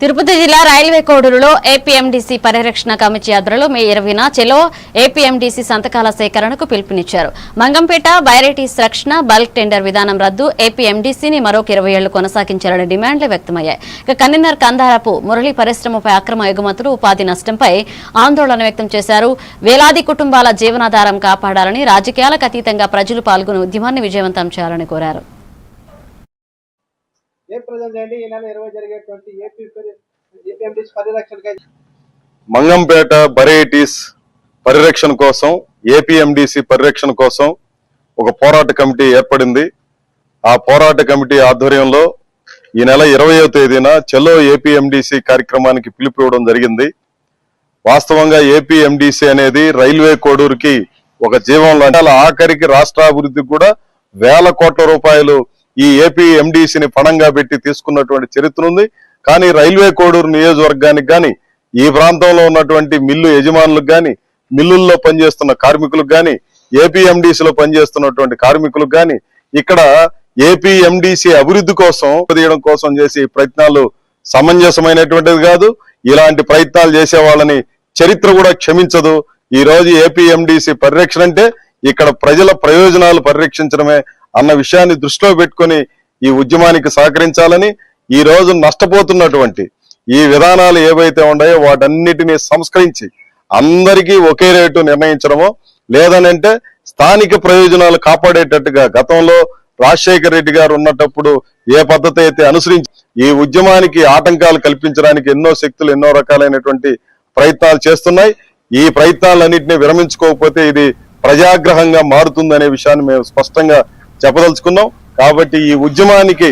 తిరుపతి జిల్లా railway కోడూరులో APMDC పరిరక్షణ committee ఆధ్వర్యంలో మే 20న చెలో ఏపీఎండీసీ సంతకాల సేకరణకు పిలుపునిచ్చారు. మంగంపేట బైరైటీస్ రక్షణ బల్క్ టెండర్ విధానం రద్దు, ఏపీఎండీసీని మరొక 20 ఏళ్లు కొనసాగించాలనే డిమాండ్లు వ్యక్తమయ్యాయి. ఇక కన్వీనర్ కందారపు మురళి పరిశ్రమపై అక్రమ ఎగుమతులు, ఉపాధి నష్టంపై ఆందోళన వ్యక్తం చేశారు. వేలాది కుటుంబాల జీవనాధారం కాపాడాలని, రాజకీయాలకు అతీతంగా ప్రజలు పాల్గొని ఉద్యమాన్ని విజయవంతం చేయాలని కోరారు. మంగంపేట బరైటీస్ పరిరక్షణ కోసం ఏపీఎండీసీ పరిరక్షణ కోసం ఒక పోరాట కమిటీ ఏర్పడింది. ఆ పోరాట కమిటీ ఆధ్వర్యంలో ఈ నెల 20వ తేదీన చెలో ఏపీఎండీసీ కార్యక్రమానికి పిలుపు ఇవ్వడం జరిగింది. వాస్తవంగా ఏపీఎండీసీ అనేది రైల్వే కోడూరుకి ఒక జీవం లాంటి, ఆఖరికి రాష్ట్రాభివృద్ధికి కూడా వేల కోట్ల రూపాయలు ఈ ఏపీఎండీసీని పణంగా పెట్టి తీసుకున్నటువంటి చరిత్ర ఉంది. కానీ రైల్వే కోడూరు నియోజకవర్గానికి కానీ, ఈ ప్రాంతంలో ఉన్నటువంటి మిల్లు యజమానులకు కానీ, మిల్లుల్లో పనిచేస్తున్న కార్మికులకు కానీ, ఏపీఎండీసీలో పనిచేస్తున్నటువంటి కార్మికులకు కానీ, ఇక్కడ ఏపీఎండీసీ అభివృద్ధి కోసం తీయడం కోసం చేసే ప్రయత్నాలు సమంజసమైనటువంటిది కాదు. ఇలాంటి ప్రయత్నాలు చేసే వాళ్ళని చరిత్ర కూడా క్షమించదు. ఈ రోజు ఏపీఎండీసీ పరిరక్షణ అంటే ఇక్కడ ప్రజల ప్రయోజనాలు పరిరక్షించడమే అన్న విషయాన్ని దృష్టిలో పెట్టుకొని ఈ ఉద్యమానికి సహకరించాలని, ఈ రోజు నష్టపోతున్నటువంటి ఈ విధానాలు ఏవైతే ఉన్నాయో వాటన్నిటినీ సంస్కరించి అందరికీ ఒకే రేటు నిర్ణయించడమో, లేదనంటే స్థానిక ప్రయోజనాలు కాపాడేటట్టుగా గతంలో రాజశేఖర రెడ్డి గారు ఉన్నప్పుడు ఏ పద్ధతి అయితే అనుసరించి ఈ ఉద్యమానికి ఆటంకాలు కల్పించడానికి ఎన్నో శక్తులు ఎన్నో రకాలైనటువంటి ప్రయత్నాలు చేస్తున్నాయి. ఈ ప్రయత్నాలన్నింటినీ విరమించుకోకపోతే ఇది ప్రజాగ్రహంగా మారుతుందనే విషయాన్ని మేము స్పష్టంగా చెప్పదలుచుకున్నాం. కాబట్టి ఈ ఉద్యమానికి